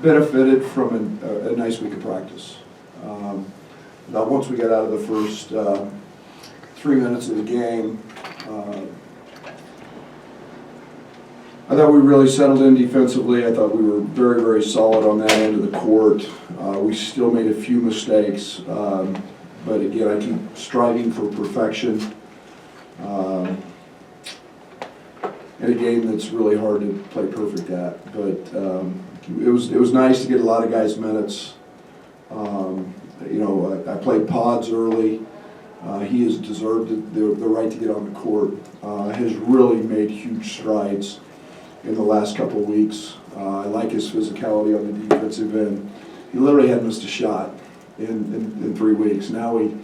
benefited from a nice week of practice. Now, once we got out of the first 3 minutes of the game, I thought we really settled in defensively. I thought we were very, very solid on that end of the court. We still made a few mistakes, but again, I keep striving for perfection. In a game that's really hard to play perfect at, but it was nice to get a lot of guys minutes. I played Pods early. He has deserved the right to get on the court. Has really made huge strides in the last couple of weeks. I like his physicality on the defensive end. He literally hadn't missed a shot in 3 weeks. Now we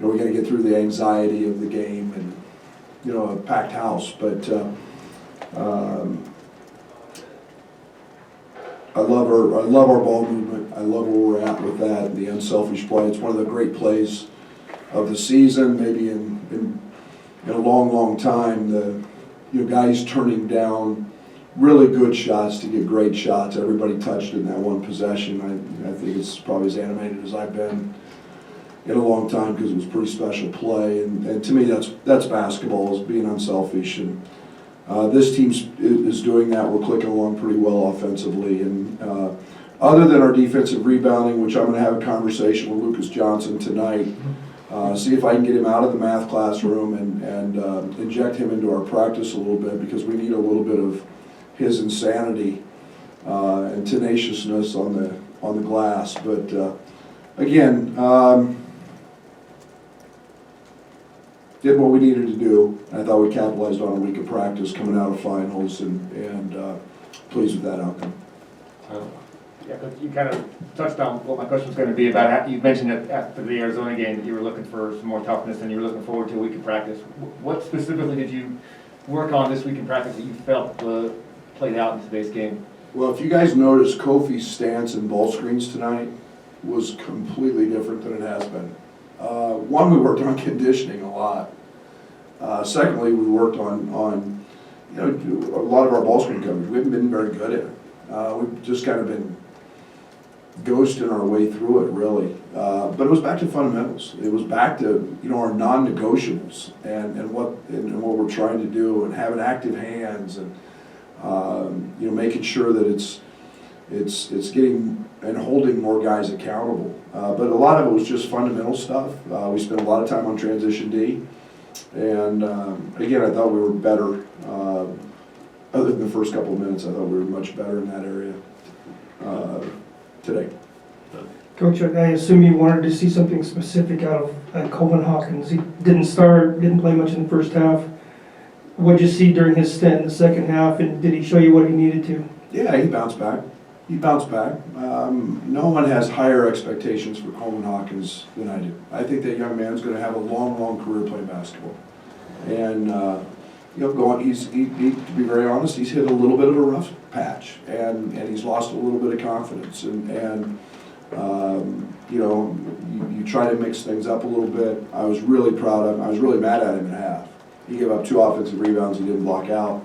got to get through the anxiety of the game and a packed house, but. I love our ball movement. I love where we're at with that. The unselfish play. It's one of the great plays of the season. Maybe in a long, long time. The guys turning down really good shots to get great shots. Everybody touched in that one possession. I think it's probably as animated as I've been in a long time because it was a pretty special play. And to me, that's basketball, is being unselfish. And this team is doing that. We're clicking along pretty well offensively. And other than our defensive rebounding, which I'm going to have a conversation with Lucas Johnson tonight, see if I can get him out of the math classroom and inject him into our practice a little bit, because we need a little bit of his insanity and tenaciousness on the glass. But again, did what we needed to do. I thought we capitalized on a week of practice coming out of finals, and pleased with that outcome. Yeah, but you kind of touched on what my question was going to be about. You mentioned that after the Arizona game that you were looking for some more toughness and you were looking forward to a week of practice. What specifically did you work on this week in practice that you felt played out in today's game? Well, if you guys noticed, Kofi's stance in ball screens tonight was completely different than it has been. One, we worked on conditioning a lot. Secondly, we worked on a lot of our ball screen coverage. We haven't been very good at it. We've just kind of been ghosting our way through it, really. But it was back to fundamentals. It was back to our non-negotiables and what we're trying to do, and having active hands, and making sure that it's getting and holding more guys accountable. But a lot of it was just fundamental stuff. We spent a lot of time on transition D, and again, I thought we were better. Other than the first couple of minutes, I thought we were much better in that area today. Coach, I assume you wanted to see something specific out of Coleman Hawkins. He didn't play much in the first half. What did you see during his stint in the second half, and did he show you what he needed to? Yeah, he bounced back. No one has higher expectations for Coleman Hawkins than I do. I think that young man's going to have a long, long career playing basketball. And to be very honest, he's hit a little bit of a rough patch, and he's lost a little bit of confidence. And you try to mix things up a little bit. I was really proud of him. I was really mad at him in half. He gave up 2 offensive rebounds he didn't block out.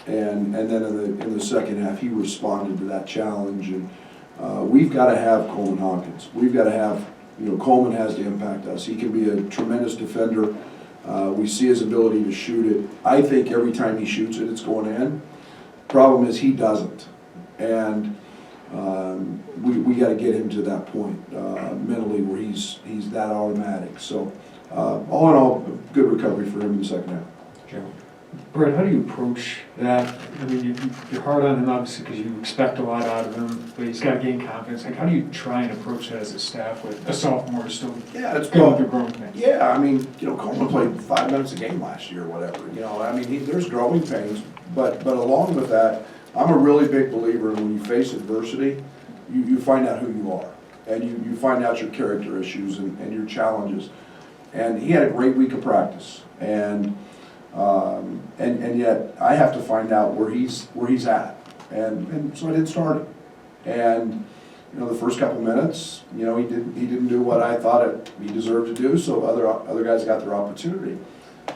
And then in the second half, he responded to that challenge. And we've got to have Coleman Hawkins. We've got to have, Coleman has to impact us. He can be a tremendous defender. We see his ability to shoot it. I think every time he shoots it, it's going in. Problem is, he doesn't. And we got to get him to that point mentally where he's that automatic. So all in all, good recovery for him in the second half. Sure. Brad, how do you approach that? I mean, you're hard on him, obviously, because you expect a lot out of him, but he's got to gain confidence. Like, how do you try and approach that as a staff with a sophomore still going through growing pains? Yeah, I mean, Coleman played 5 minutes a game last year or whatever. There's growing pains, but along with that, I'm a really big believer in when you face adversity, you find out who you are, and you find out your character issues and your challenges. And he had a great week of practice, and yet I have to find out where he's at, and so I didn't start him. And the first couple minutes, he didn't do what I thought he deserved to do, so other guys got their opportunity,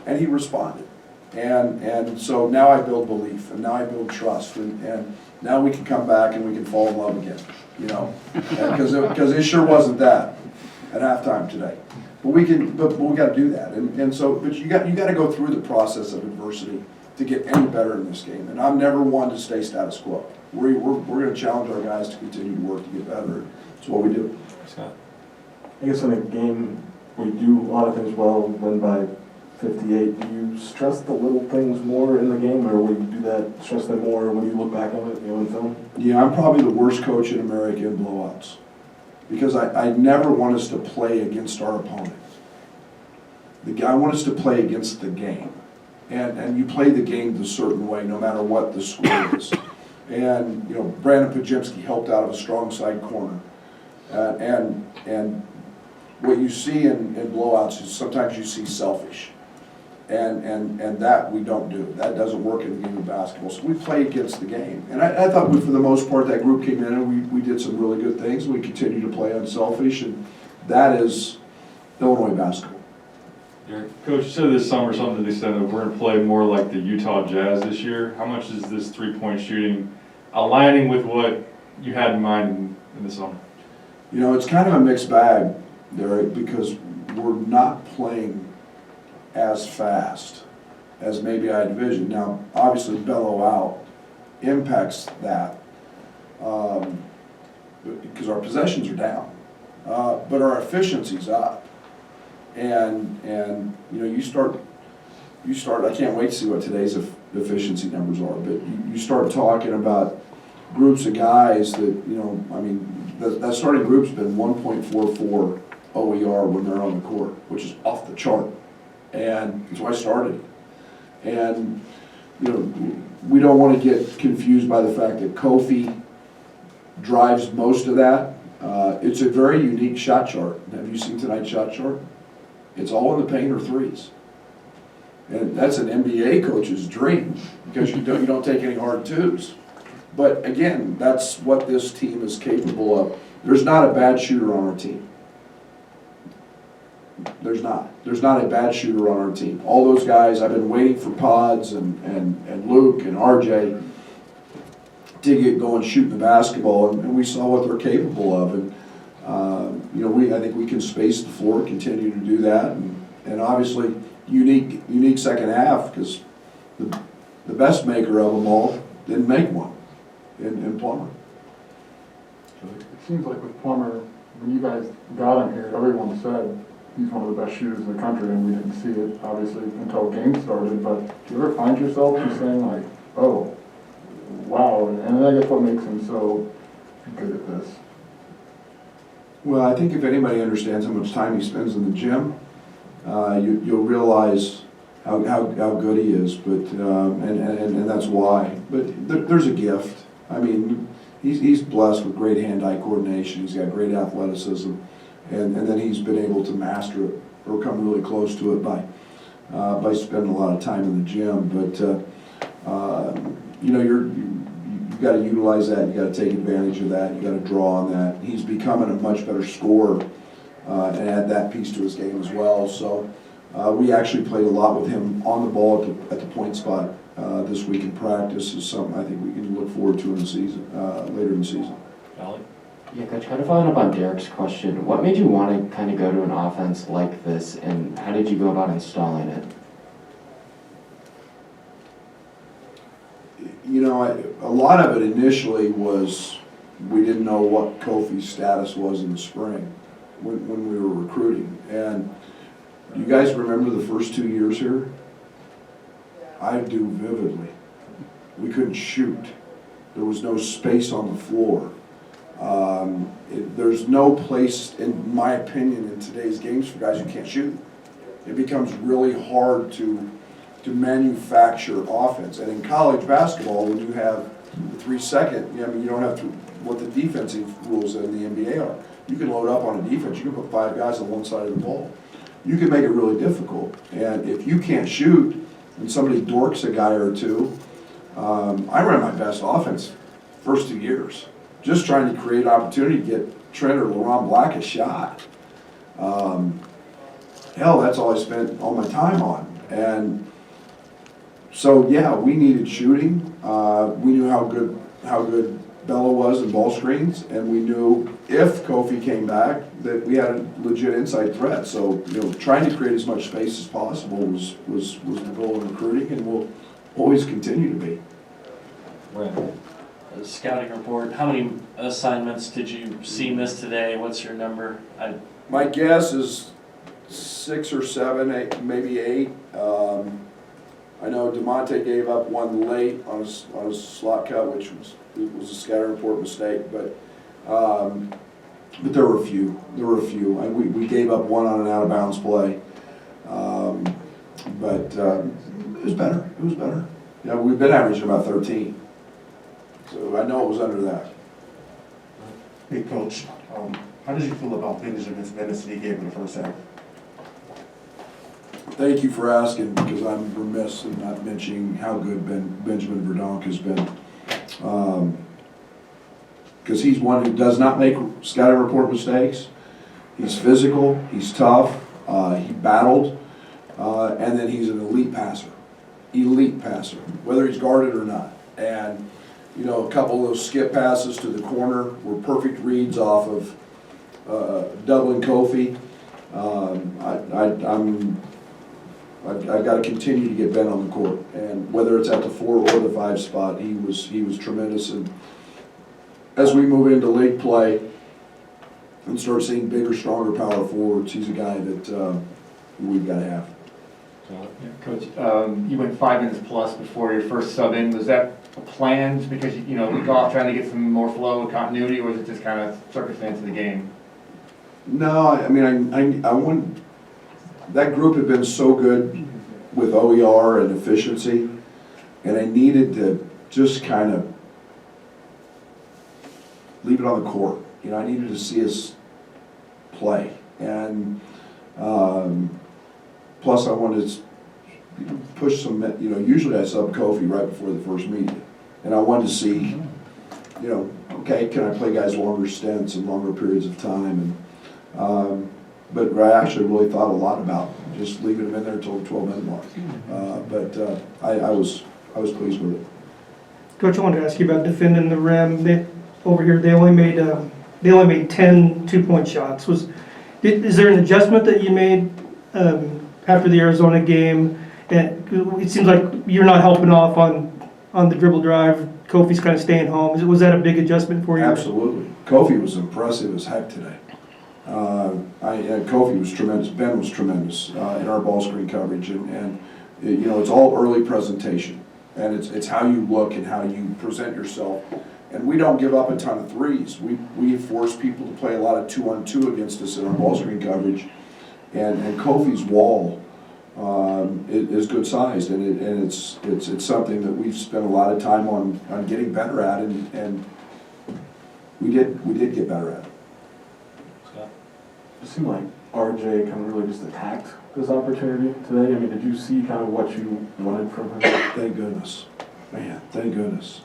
and he responded. And so now I build belief, and now I build trust, and now we can come back and we can fall in love again, you know? Because it sure wasn't that at halftime today. But we gotta do that, but you gotta go through the process of adversity to get any better in this game. And I'm never one to stay status quo. We're gonna challenge our guys to continue to work to get better. It's what we do. I guess in a game, we do a lot of things well, win by 58. Do you stress the little things more in the game, or would you do that, stress them more when you look back on it, in film? Yeah, I'm probably the worst coach in America in blowouts. Because I never want us to play against our opponent. I want us to play against the game. And you play the game the certain way, no matter what the score is. And, you know, Brandon Pajemski helped out of a strong side corner. And what you see in blowouts is sometimes you see selfish. And that we don't do. That doesn't work in the game of basketball. So we play against the game. And I thought for the most part, that group came in and we did some really good things. We continue to play unselfish, and that is Illinois basketball. Coach, you said this summer something to the extent of we're going to play more like the Utah Jazz this year. How much is this three-point shooting aligning with what you had in mind in the summer? You know, it's kind of a mixed bag, Derek, because we're not playing as fast as maybe I envisioned. Now, obviously, bellow out impacts that because our possessions are down, but our efficiency's up. And you know, you start. I can't wait to see what today's efficiency numbers are. But you start talking about groups of guys that, you know, I mean, that starting group's been 1.44 OER when they're on the court, which is off the chart. And that's why I started. And you know, we don't want to get confused by the fact that Kofi drives most of that. It's a very unique shot chart. Have you seen tonight's shot chart? It's all in the paint or threes. And that's an NBA coach's dream, because you don't take any hard twos. But again, that's what this team is capable of. There's not a bad shooter on our team. There's not a bad shooter on our team. All those guys, I've been waiting for Pods and Luke and RJ to get going shooting the basketball, and we saw what they're capable of. And you know, I think we can space the floor, continue to do that, and obviously unique second half, because the best maker of them all didn't make one in Plummer. It seems like with Plummer, when you guys got him here, everyone said he's one of the best shooters in the country, and we didn't see it, obviously, until game started. But do you ever find yourself just saying, like, oh, wow, and I guess what makes him so good at this? Well, I think if anybody understands how much time he spends in the gym, you'll realize how good he is. But and that's why. But there's a gift. I mean, he's blessed with great hand-eye coordination. He's got great athleticism, and then he's been able to master it or come really close to it by spending a lot of time in the gym. But you know, you've got to utilize that. You got to take advantage of that. You got to draw on that. He's becoming a much better scorer, and add that piece to his game as well. So we actually played a lot with him on the ball at the point spot this week in practice. Is something I think we can look forward to in the season, later in the season. Yeah, Coach, kind of following up on Derek's question, what made you want to kind of go to an offense like this, and how did you go about installing it? You know, a lot of it initially was we didn't know what Kofi's status was in the spring when we were recruiting. And do you guys remember the first 2 years here? I do vividly. We couldn't shoot. There was no space on the floor. There's no place, in my opinion, in today's games for guys who can't shoot. It becomes really hard to manufacture offense. And in college basketball, when you have the 3 second, I mean, you don't have to, what the defensive rules in the NBA are. You can load up on a defense. You can put 5 guys on one side of the ball. You can make it really difficult. And if you can't shoot, and somebody dorks a guy or two, I ran my best offense first 2 years, just trying to create opportunity to get Trent or Laurent Black a shot. Hell, that's all I spent all my time on. And So, yeah, we needed shooting. We knew how good Bella was in ball screens, and we knew if Kofi came back, that we had a legit inside threat. So, trying to create as much space as possible was the goal of recruiting, and will always continue to be. A scouting report, how many assignments did you see miss today? What's your number? My guess is 6 or 7, 8, maybe 8. I know DeMonte gave up one late on a slot cut, which was a scatter report mistake, but there were a few. We gave up one on an out of bounds play, but it was better. We've been averaging about 13, so I know it was under that. Hey, Coach, how did you feel about Benjamin's minutes that he gave in the first half? Thank you for asking, because I'm remiss in not mentioning how good Benjamin Verdonk has been. Because he's one who does not make scouting report mistakes. He's physical, he's tough, he battled, and then he's an elite passer, whether he's guarded or not. And, a couple of those skip passes to the corner were perfect reads off of doubling Kofi. I've got to continue to get Ben on the court, and whether it's at the 4 or the 5 spot, he was tremendous. And as we move into league play and start seeing bigger, stronger power forwards, he's a guy that we've got to have. Yeah, Coach, you went 5 minutes plus before your first sub in. Was that planned because week off trying to get some more flow and continuity, or was it just kind of circumstance of the game? No, I mean I want. That group had been so good with OER and efficiency, and I needed to just kind of leave it on the court. I needed to see us play, and plus I wanted to push some. Usually I sub Kofi right before the first meeting, and I wanted to see, okay, can I play guys longer stints and longer periods of time, and. But I actually really thought a lot about just leaving them in there until the 12-minute mark. I was pleased with it. Coach, I wanted to ask you about defending the rim. They only made 10 two-point shots. Is there an adjustment that you made after the Arizona game? And it seems like you're not helping off on the dribble drive. Kofi's kind of staying home. Was that a big adjustment for you? Absolutely. Kofi was impressive as heck today. Kofi was tremendous. Ben was tremendous in our ball screen coverage, and it's all early presentation, and it's how you look and how you present yourself. And we don't give up a ton of threes. We force people to play a lot of 2-on-2 against us in our ball screen coverage, and Kofi's wall is good sized, and it's something that we've spent a lot of time on getting better at, and we did get better at it. It seemed like RJ kind of really just attacked this opportunity today. I mean, did you see kind of what you wanted from him? Thank goodness. Man, thank goodness.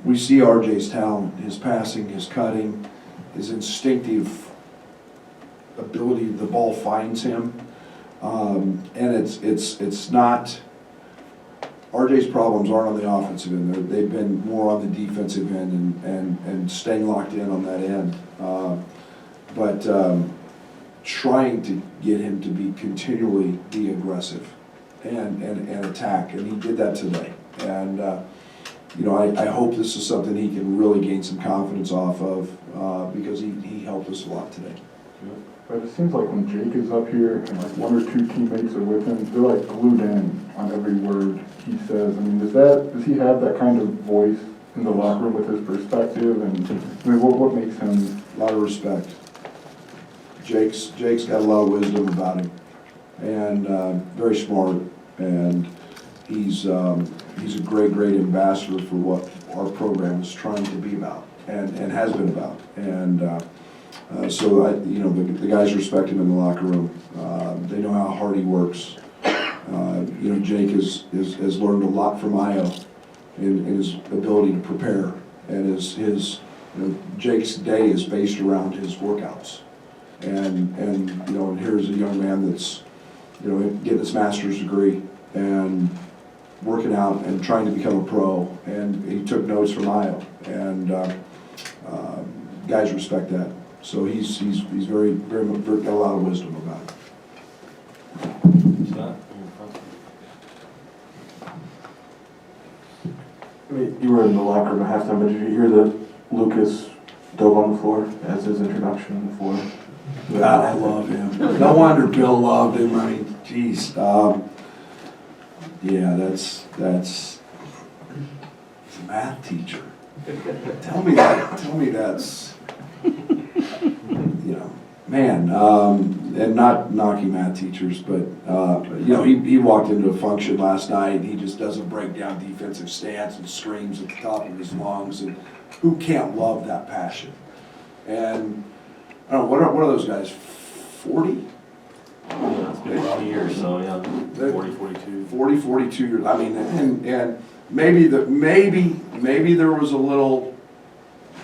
We see RJ's talent, his passing, his cutting, his instinctive ability, the ball finds him. And it's not, RJ's problems aren't on the offensive end. They've been more on the defensive end and staying locked in on that end. But trying to get him to continually be aggressive and attack, and he did that today. And I hope this is something he can really gain some confidence off of because he helped us a lot today. But it seems like when Jake is up here and like 1 or 2 teammates are with him, they're like glued in on every word he says. I mean, does he have that kind of voice in the locker room with his perspective? And I mean, what makes him? A lot of respect. Jake's got a lot of wisdom about him, and very smart, and he's a great ambassador for what our program is trying to be about and has been about. And so the guys respect him in the locker room. They know how hard he works. Jake has learned a lot from Io in his ability to prepare, and his Jake's day is based around his workouts. And here's a young man that's getting his master's degree, and working out and trying to become a pro, and he took notes from Io, and guys respect that. So he's very got a lot of wisdom about it. I mean, you were in the locker room at halftime, but did you hear that Lucas dove on the floor as his introduction on the floor? God, I love him. No wonder Bill loved him. I mean, geez. Yeah, that's he's a math teacher. Tell me that's, man, and not knocking math teachers, but, he walked into a function last night, and he just doesn't break down defensive stance and screams at the top of his lungs, and who can't love that passion? And, I don't know, what are those guys, 40? Yeah, it's been 20 years, so yeah, 40, 42. 40, 42 years, I mean, and maybe there was a little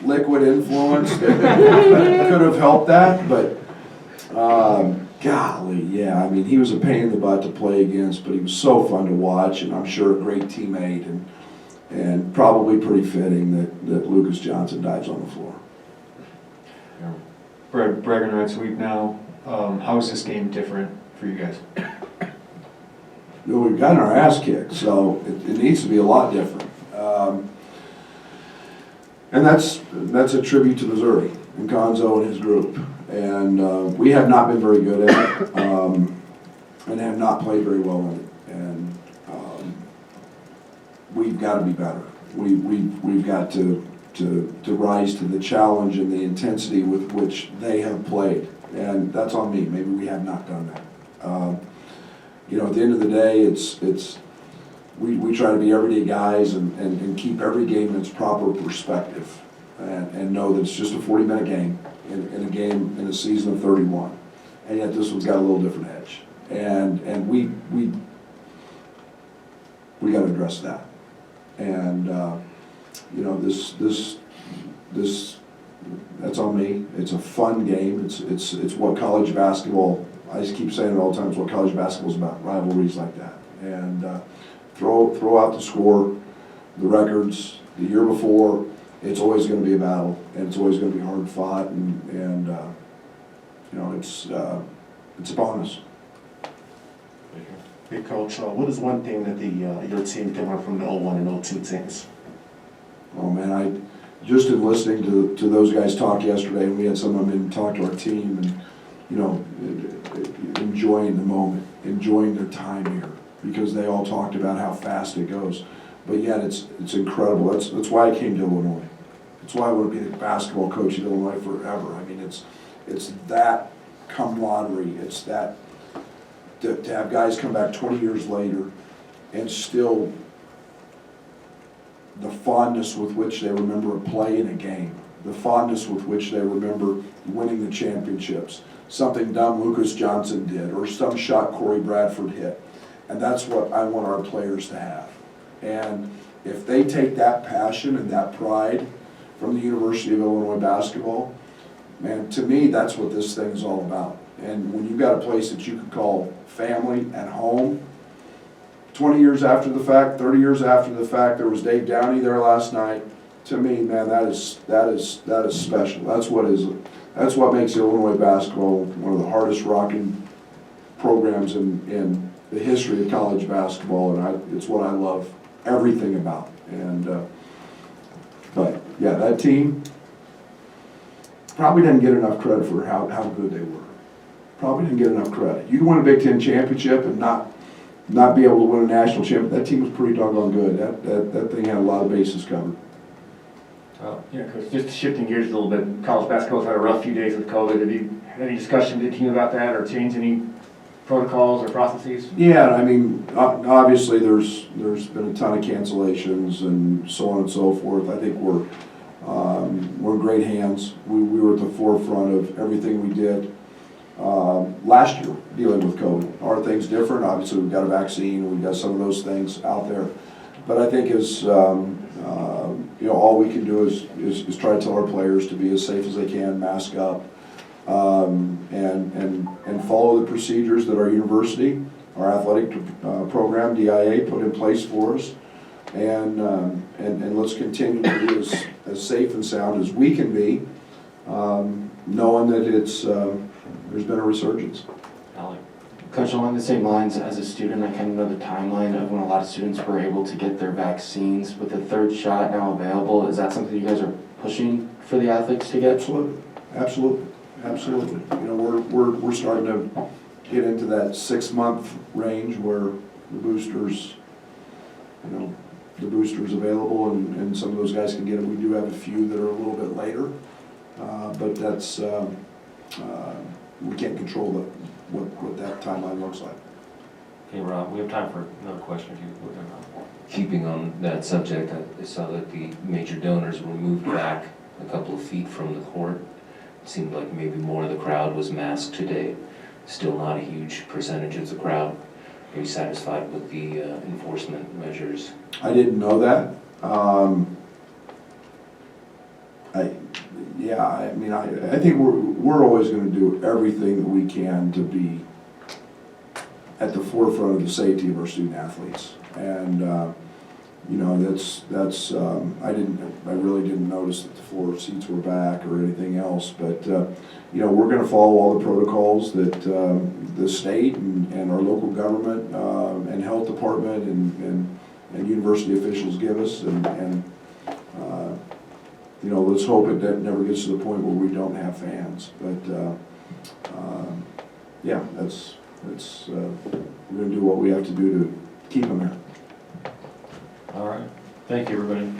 liquid influence that could have helped that, but golly, yeah, I mean, he was a pain in the butt to play against, but he was so fun to watch, and I'm sure a great teammate, and probably pretty fitting that Lucas Johnson dives on the floor. Brad, bragging rights week now, how is this game different for you guys? We've gotten our ass kicked, so it needs to be a lot different. And that's a tribute to Missouri and Gonzo and his group. And we have not been very good at it, and have not played very well in it. And we've got to be better. We've got to rise to the challenge and the intensity with which they have played. And that's on me. Maybe we have not done that. At the end of the day, we try to be everyday guys and keep every game in its proper perspective, and know that it's just a 40-minute game in a game in a season of 31. And yet this one's got a little different edge. And we got to address that. And this that's on me. It's a fun game. It's what college basketball, I just keep saying it all the time, it's what college basketball is about, rivalries like that. And throw out the score, the records, the year before, it's always going to be a battle, and it's always going to be hard fought, and it's upon us. Hey, Coach, what is one thing that your team can learn from the 01 and 02 teams? Oh man, just in listening to those guys talk yesterday, and we had some of them in talk to our team, and enjoying the moment, enjoying their time here, because they all talked about how fast it goes. But yet it's incredible. That's why I came to Illinois. That's why I want to be the basketball coach at Illinois forever. I mean, it's that camaraderie. It's that to have guys come back 20 years later and still the fondness with which they remember a play in a game, the fondness with which they remember winning the championships, something dumb Lucas Johnson did, or some shot Corey Bradford hit. And that's what I want our players to have. And if they take that passion and that pride from the University of Illinois basketball, man, to me, that's what this thing is all about. And when you've got a place that you can call family and home, 20 years after the fact, 30 years after the fact, there was Dave Downey there last night. To me, man, that is special. That's what makes Illinois basketball one of the hardest rocking programs in the history of college basketball, and it's what I love everything about. And but yeah, that team probably didn't get enough credit for how good they were. Probably didn't get enough credit. You win a Big Ten championship and not be able to win a national championship. That team was pretty doggone good. That thing had a lot of bases covered. Coach, just shifting gears a little bit, college basketball's had a rough few days with COVID. Have you had any discussion with the team about that, or changed any protocols or processes? Yeah, I mean, obviously there's been a ton of cancellations and so on and so forth. I think we're in great hands. We were at the forefront of everything we did last year dealing with COVID. Are things different? Obviously, we've got a vaccine. We've got some of those things out there. But I think all we can do is try to tell our players to be as safe as they can, mask up, and follow the procedures that our university our athletic program, DIA, put in place for us. And let's continue to be as safe and sound as we can be, knowing that there's been a resurgence. Alec. Coach, along the same lines, as a student, I kind of know the timeline of when a lot of students were able to get their vaccines. With the third shot now available, is that something you guys are pushing for the athletes to get? Absolutely, absolutely, absolutely. You know, we're starting to get into that 6-month range where the boosters, the boosters available, and some of those guys can get it. We do have a few that are a little bit later, but that's we can't control what that timeline looks like. Okay, Rob, we have time for another question if you would. Keeping on that subject, I saw that the major donors were moved back a couple of feet from the court. It seemed like maybe more of the crowd was masked today. Still not a huge percentage of the crowd. Are you satisfied with the enforcement measures? I didn't know that. I think we're always going to do everything that we can to be at the forefront of the safety of our student athletes. And I really didn't notice that the floor seats were back or anything else. But we're going to follow all the protocols that the state and our local government and health department and university officials give us. And let's hope it never gets to the point where we don't have fans. But we're going to do what we have to do to keep them there. All right. Thank you, everybody.